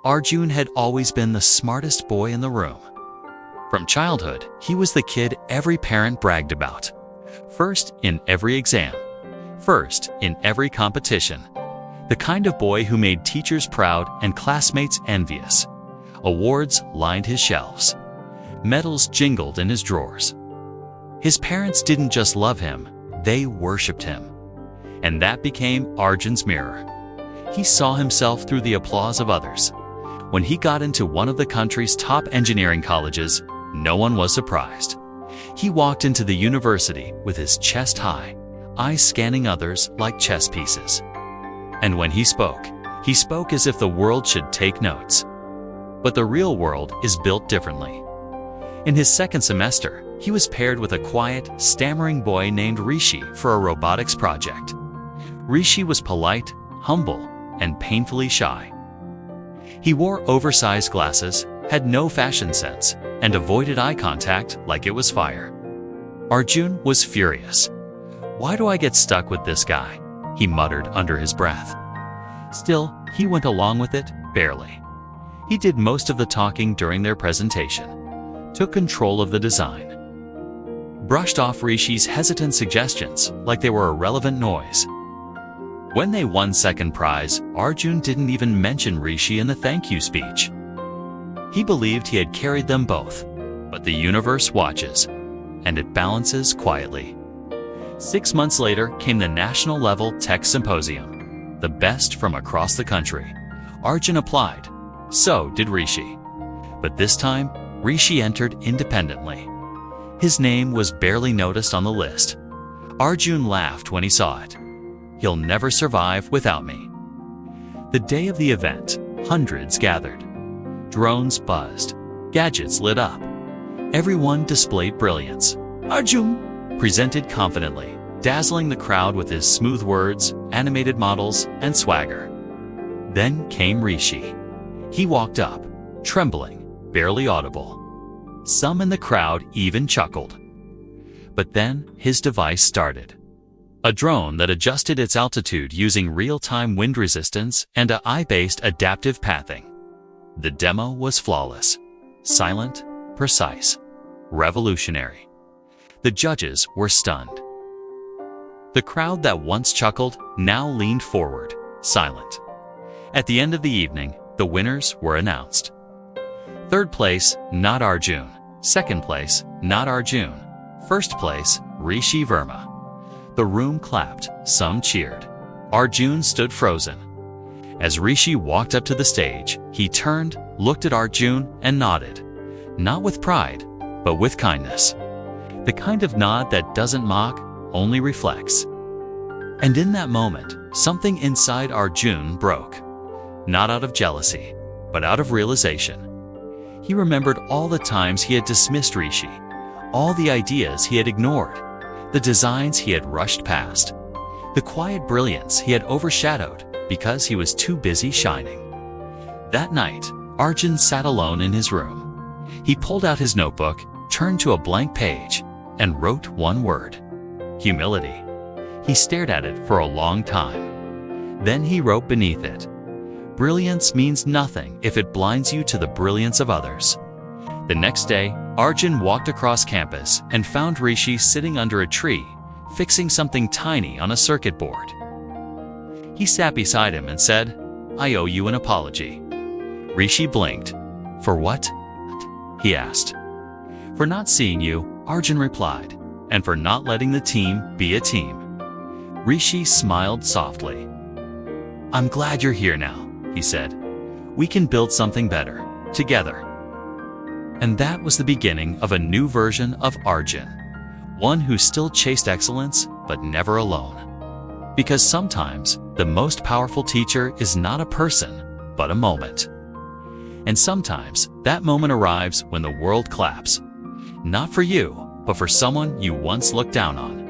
Arjun had always been the smartest boy in the room. From childhood, he was the kid every parent bragged about. First in every exam. First in every competition. The kind of boy who made teachers proud and classmates envious. Awards lined his shelves. Medals jingled in his drawers. His parents didn't just love him, they worshipped him. And that became Arjun's mirror. He saw himself through the applause of others. When he got into one of the country's top engineering colleges, no one was surprised. He walked into the university with his chest high, eyes scanning others like chess pieces. And when he spoke as if the world should take notes. But the real world is built differently. In his second semester, he was paired with a quiet, stammering boy named Rishi for a robotics project. Rishi was polite, humble, and painfully shy. He wore oversized glasses, had no fashion sense, and avoided eye contact like it was fire. Arjun was furious. "Why do I get stuck with this guy?" he muttered under his breath. Still, he went along with it, barely. He did most of the talking during their presentation, took control of the design, brushed off Rishi's hesitant suggestions like they were irrelevant noise. When they won second prize, Arjun didn't even mention Rishi in the thank you speech. He believed he had carried them both, but the universe watches, and it balances quietly. 6 months later came the national-level tech symposium, the best from across the country. Arjun applied. So did Rishi. But this time, Rishi entered independently. His name was barely noticed on the list. Arjun laughed when he saw it. "He'll never survive without me." The day of the event, hundreds gathered. Drones buzzed. Gadgets lit up. Everyone displayed brilliance. Arjun presented confidently, dazzling the crowd with his smooth words, animated models, and swagger. Then came Rishi. He walked up, trembling, barely audible. Some in the crowd even chuckled. But then his device started. A drone that adjusted its altitude using real-time wind resistance and a AI-based adaptive pathing. The demo was flawless, silent, precise, revolutionary. The judges were stunned. The crowd that once chuckled now leaned forward, silent. At the end of the evening, the winners were announced. Third place, not Arjun. Second place, not Arjun. First place, Rishi Verma. The room clapped, some cheered. Arjun stood frozen. As Rishi walked up to the stage, he turned, looked at Arjun, and nodded. Not with pride, but with kindness. The kind of nod that doesn't mock, only reflects. And in that moment, something inside Arjun broke. Not out of jealousy, but out of realization. He remembered all the times he had dismissed Rishi, all the ideas he had ignored, the designs he had rushed past, the quiet brilliance he had overshadowed because he was too busy shining. That night, Arjun sat alone in his room. He pulled out his notebook, turned to a blank page, and wrote one word: humility. He stared at it for a long time. Then he wrote beneath it, "Brilliance means nothing if it blinds you to the brilliance of others." The next day, Arjun walked across campus and found Rishi sitting under a tree, fixing something tiny on a circuit board. He sat beside him and said, "I owe you an apology." Rishi blinked. "For what?" he asked. "For not seeing you," Arjun replied, "and for not letting the team be a team." Rishi smiled softly. "I'm glad you're here now," he said. "We can build something better, together." And that was the beginning of a new version of Arjun. One who still chased excellence, but never alone. Because sometimes, the most powerful teacher is not a person, but a moment. And sometimes, that moment arrives when the world claps. Not for you, but for someone you once looked down on.